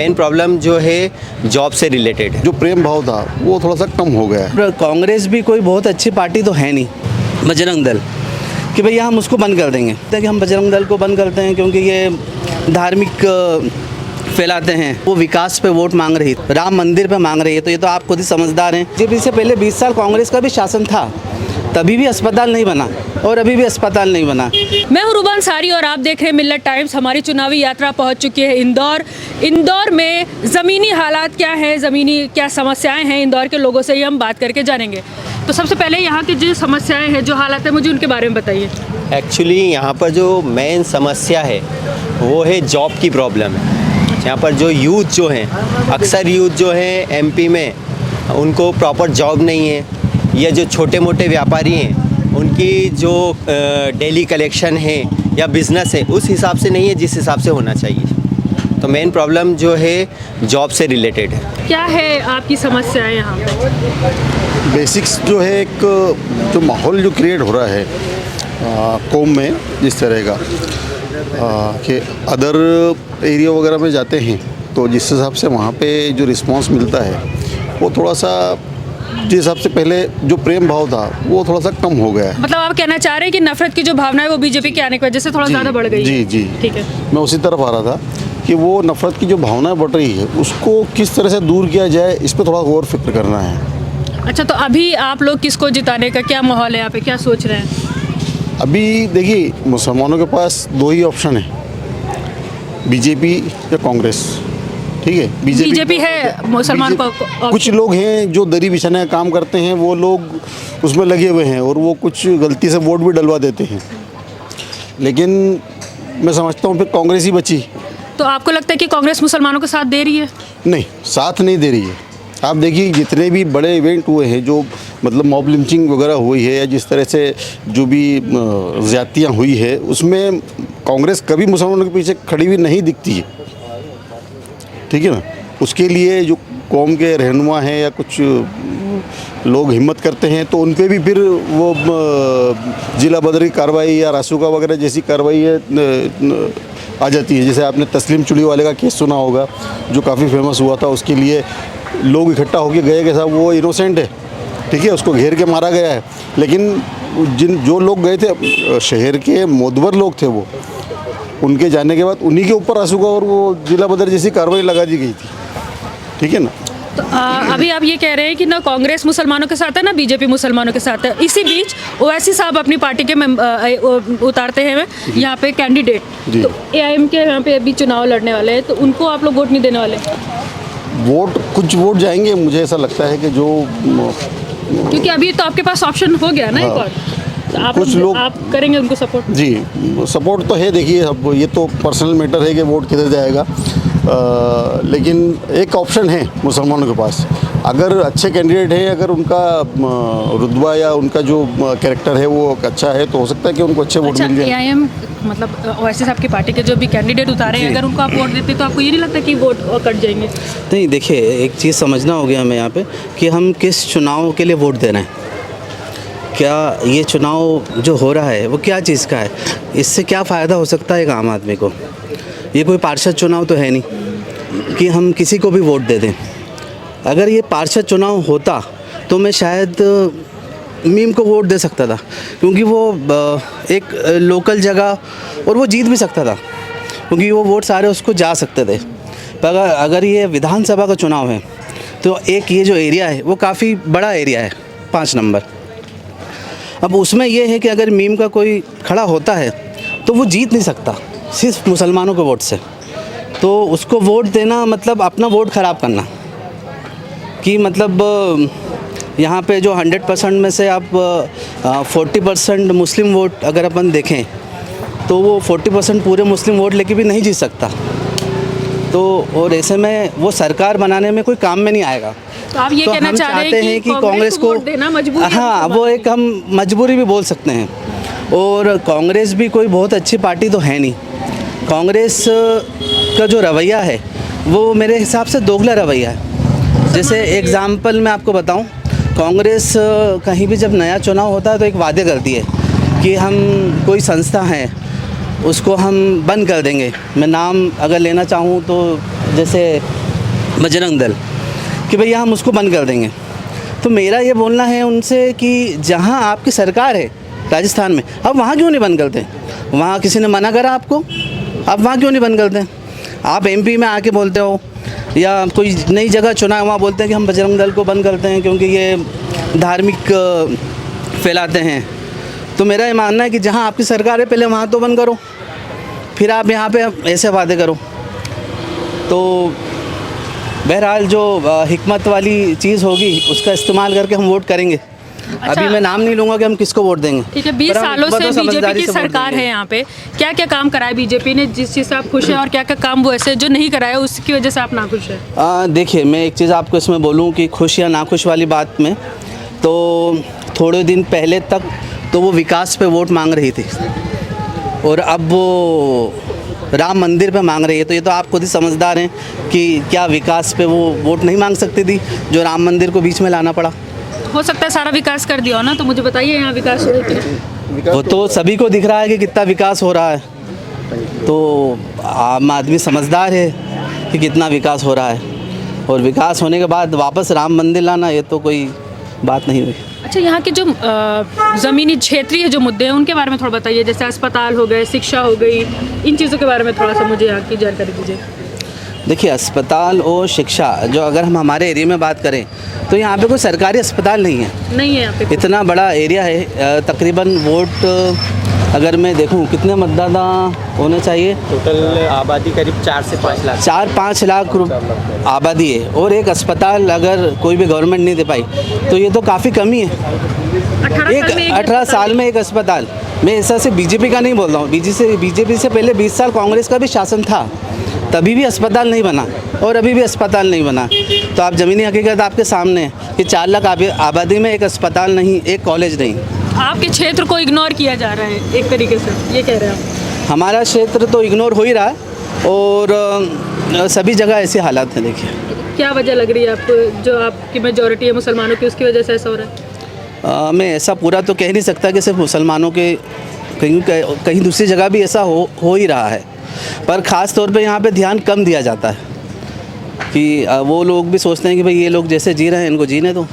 Main problem जो है job से रिलेटेड है। जो प्रेम भाव था वो थोड़ा सा कम हो गया है। कांग्रेस भी कोई बहुत अच्छी पार्टी तो है नहीं, बजरंग दल, कि भैया हम उसको बंद कर देंगे। कि हम बजरंग दल को बंद करते हैं क्योंकि ये धार्मिक फैलाते हैं, वो विकास पे वोट मांग रही, राम मंदिर पे मांग रही है, तो ये तो आप खुद ही समझदार हैं। बीजेपी से पहले 20 साल कांग्रेस का भी शासन था, तभी भी अस्पताल नहीं बना और अभी भी अस्पताल नहीं बना। मैं हूं रूबा अंसारी और आप देख रहे हैं मिल्लत टाइम्स। हमारी चुनावी यात्रा पहुंच चुकी है इंदौर में ज़मीनी हालात क्या हैं, ज़मीनी क्या समस्याएं हैं, इंदौर के लोगों से ही हम बात करके जानेंगे। तो सबसे पहले यहाँ की जो समस्याएं हैं, जो हालात हैं, मुझे उनके बारे में बताइए। एक्चुअली यहाँ पर जो मेन समस्या है वो है जॉब की प्रॉब्लम है। यहाँ पर जो यूथ जो हैं, अक्सर यूथ जो हैं एमपी में, उनको प्रॉपर जॉब नहीं है, या जो छोटे मोटे व्यापारी हैं उनकी जो डेली कलेक्शन है या बिज़नेस है उस हिसाब से नहीं है जिस हिसाब से होना चाहिए। तो मेन प्रॉब्लम जो है जॉब से रिलेटेड है। क्या है आपकी समस्याएं यहाँ पे? बेसिक्स जो है, एक जो माहौल जो क्रिएट हो रहा है कौम में, जिस तरह का कि अदर एरिया वगैरह में जाते हैं तो जिस हिसाब से वहाँ पे जो रिस्पांस मिलता है वो थोड़ा सा, जिस हिसाब से पहले जो प्रेम भाव था वो थोड़ा सा कम हो गया है। मतलब आप कहना चाह रहे हैं कि नफरत की जो भावना है वो बीजेपी के आने की वजह से थोड़ा ज़्यादा बढ़ गई है? जी जी, ठीक है। मैं उसी तरफ आ रहा था कि वो नफरत की जो भावना बढ़ रही है उसको किस तरह से दूर किया जाए, इस पर थोड़ा गौर फिक्र करना है। अच्छा, तो अभी आप लोग किसको जिताने का क्या माहौल है यहाँ पे, क्या सोच रहे हैं? अभी देखिए, मुसलमानों के पास दो ही ऑप्शन है, बीजेपी या कांग्रेस। ठीक है, बीजेपी है मुसलमान को। कुछ लोग हैं जो दरी बिछाने का काम करते हैं, वो लोग उसमें लगे हुए हैं और वो कुछ गलती से वोट भी डलवा देते हैं, लेकिन मैं समझता हूँ फिर कांग्रेस ही बची। तो आपको लगता है कि कांग्रेस मुसलमानों का साथ दे रही है? नहीं, साथ नहीं दे रही है। आप देखिए जितने भी बड़े इवेंट हुए हैं, जो मतलब मॉब लिंचिंग वगैरह हुई है या जिस तरह से जो भी ज़्यादतियाँ हुई है, उसमें कांग्रेस कभी मुसलमानों के पीछे खड़ी हुई नहीं दिखती है। ठीक है ना, उसके लिए जो कौम के रहनुमा हैं या कुछ लोग हिम्मत करते हैं तो उन पे भी फिर वो जिला बदर की कार्रवाई या रासुका वगैरह जैसी कार्रवाई आ जाती है। जैसे आपने तस्लीम चुड़ी वाले का केस सुना होगा, जो काफ़ी फेमस हुआ था, उसके लिए लोग इकट्ठा होकर गए कि साहब वो इनोसेंट है, ठीक है, उसको घेर के मारा गया है। लेकिन जो लोग गए थे, शहर के मोदबर लोग थे, वो उनके जाने के बाद उन्हीं के ऊपर रासुका और वो जिला बदर जैसी कार्रवाई लगा दी गई थी। ठीक है ना। तो अभी आप ये कह रहे हैं कि ना कांग्रेस मुसलमानों के साथ है ना बीजेपी मुसलमानों के साथ है। इसी बीच ओवैसी साहब अपनी पार्टी के उतारते हैं यहाँ पे कैंडिडेट, तो एआईएम के यहाँ पे अभी चुनाव लड़ने वाले हैं, तो उनको आप लोग वोट नहीं देने वाले? कुछ वोट जाएंगे, मुझे ऐसा लगता है कि जो, क्योंकि अभी तो आपके पास ऑप्शन हो गया ना एक और, तो आप करेंगे उनको सपोर्ट? जी, सपोर्ट तो है। देखिए, अब ये तो पर्सनल मैटर है कि वोट किधर जाएगा, लेकिन एक ऑप्शन है मुसलमानों के पास। अगर अच्छे कैंडिडेट हैं, अगर उनका रुतबा या उनका जो कैरेक्टर है वो अच्छा है, तो हो सकता है कि उनको अच्छे वोट मिल जाए। एआईएम मतलब ओवैसी साहब की पार्टी के जो भी कैंडिडेट उतारे हैं, अगर उनको आप वोट देते तो आपको ये नहीं लगता कि वोट कट जाएंगे? नहीं, देखिए, एक चीज़ समझना हो गया हमें यहाँ पे कि हम किस चुनाव के लिए वोट दे रहे हैं। क्या ये चुनाव जो हो रहा है वो क्या चीज़ का है, इससे क्या फ़ायदा हो सकता है एक आम आदमी को? ये कोई पार्षद चुनाव तो है नहीं कि हम किसी को भी वोट दे दें। अगर ये पार्षद चुनाव होता तो मैं शायद मीम को वोट दे सकता था, क्योंकि वो एक लोकल जगह और वो जीत भी सकता था, क्योंकि वो वोट सारे उसको जा सकते थे। पर अगर ये विधानसभा का चुनाव है तो एक ये जो एरिया है वो काफ़ी बड़ा एरिया है, 5 नंबर। अब उसमें ये है कि अगर मीम का कोई खड़ा होता है तो वो जीत नहीं सकता सिर्फ मुसलमानों के वोट से, तो उसको वोट देना मतलब अपना वोट ख़राब करना। कि मतलब यहाँ पे जो 100% में से आप 40% मुस्लिम वोट अगर अपन देखें तो वो 40% पूरे मुस्लिम वोट लेके भी नहीं जीत सकता, तो और ऐसे में वो सरकार बनाने में कोई काम में नहीं आएगा। तो आप ये कहना चाह रहे हैं कि कांग्रेस को वोट देना मजबूरी है? हाँ, वो एक हम मजबूरी भी बोल सकते हैं। और कांग्रेस भी कोई बहुत अच्छी पार्टी तो है नहीं। कांग्रेस का जो रवैया है वो मेरे हिसाब से दोगला रवैया है। जैसे एग्ज़ाम्पल मैं आपको बताऊं, कांग्रेस कहीं भी जब नया चुनाव होता है तो एक वादे करती है कि हम कोई संस्था हैं उसको हम बंद कर देंगे। मैं नाम अगर लेना चाहूँ तो जैसे बजरंग दल, कि भैया हम उसको बंद कर देंगे। तो मेरा ये बोलना है उनसे कि जहाँ आपकी सरकार है राजस्थान में, अब वहाँ क्यों नहीं बंद करते? वहाँ किसी ने मना करा आपको? आप वहाँ क्यों नहीं बंद करते? आप एमपी में आके बोलते हो या कोई नई जगह चुना है वहाँ बोलते हैं कि हम बजरंग दल को बंद करते हैं क्योंकि ये धार्मिक फैलाते हैं। तो मेरा ये मानना है कि जहाँ आपकी सरकार है पहले वहाँ तो बंद करो, फिर आप यहाँ पे ऐसे वादे करो। तो बहरहाल जो हिकमत वाली चीज़ होगी उसका इस्तेमाल करके हम वोट करेंगे। अभी मैं नाम नहीं लूँगा कि हम किसको वोट देंगे। ठीक है, 20 सालों से बीजेपी की सरकार है यहाँ पे, क्या क्या काम कराया बीजेपी ने जिस चीज़ से आप खुश हैं, और क्या क्या काम वो ऐसे जो नहीं कराया उसकी वजह से आप नाखुश हैं? देखिए, मैं एक चीज़ आपको इसमें बोलूँ कि खुश या नाखुश वाली बात में, तो थोड़े दिन पहले तक तो वो विकास पे वोट मांग रही थी और अब वो राम मंदिर पे मांग रही है। तो ये तो आप खुद ही समझदार हैं कि क्या विकास पे वो वोट नहीं मांग सकती थी जो राम मंदिर को बीच में लाना पड़ा? हो सकता है सारा विकास कर दिया हो ना, तो मुझे बताइए यहाँ विकास हो कि नहीं? वो तो सभी को दिख रहा है कि कितना विकास हो रहा है। तो आम आदमी समझदार है कि कितना विकास हो रहा है, और विकास होने के बाद वापस राम मंदिर लाना ये तो कोई बात नहीं हुई। अच्छा, यहाँ के जो ज़मीनी क्षेत्रीय जो मुद्दे हैं उनके बारे में थोड़ा बताइए, जैसे अस्पताल हो गए, शिक्षा हो गई, इन चीज़ों के बारे में थोड़ा सा मुझे यहाँ की जानकारी दीजिए। देखिए, अस्पताल और शिक्षा जो अगर हम हमारे एरिया में बात करें तो यहाँ पे कोई सरकारी अस्पताल नहीं है यहाँ पे। इतना बड़ा एरिया है, तकरीबन वोट अगर मैं देखूँ कितने मतदाता होने चाहिए, टोटल आबादी करीब 4 से 5 लाख, 4-5 लाख आबादी है, और एक अस्पताल अगर कोई भी गवर्नमेंट नहीं दे पाई तो ये तो काफ़ी कमी है। 18 साल में एक अस्पताल। मैं ऐसा से बीजेपी का नहीं बोल रहा हूँ, बीजेपी से पहले 20 साल कांग्रेस का भी शासन था, तभी भी अस्पताल नहीं बना और अभी भी अस्पताल नहीं बना। तो आप ज़मीनी हकीकत आपके सामने है कि 4 लाख आबादी में एक अस्पताल नहीं, एक कॉलेज नहीं। आपके क्षेत्र को इग्नोर किया जा रहा है एक तरीके से, ये कह रहे हैं आप? हमारा क्षेत्र तो इग्नोर हो ही रहा है और सभी जगह ऐसे हालात हैं। देखिए, क्या वजह लग रही है आपको, जो आपकी मेजॉरिटी है मुसलमानों की, उसकी वजह से ऐसा हो रहा है? मैं ऐसा पूरा तो कह नहीं सकता कि सिर्फ मुसलमानों के, कहीं दूसरी जगह भी ऐसा हो ही रहा है, पर ख़ास तौर पे यहाँ पे ध्यान कम दिया जाता है कि वो लोग भी सोचते हैं कि भाई ये लोग जैसे जी रहे हैं इनको जीने दो।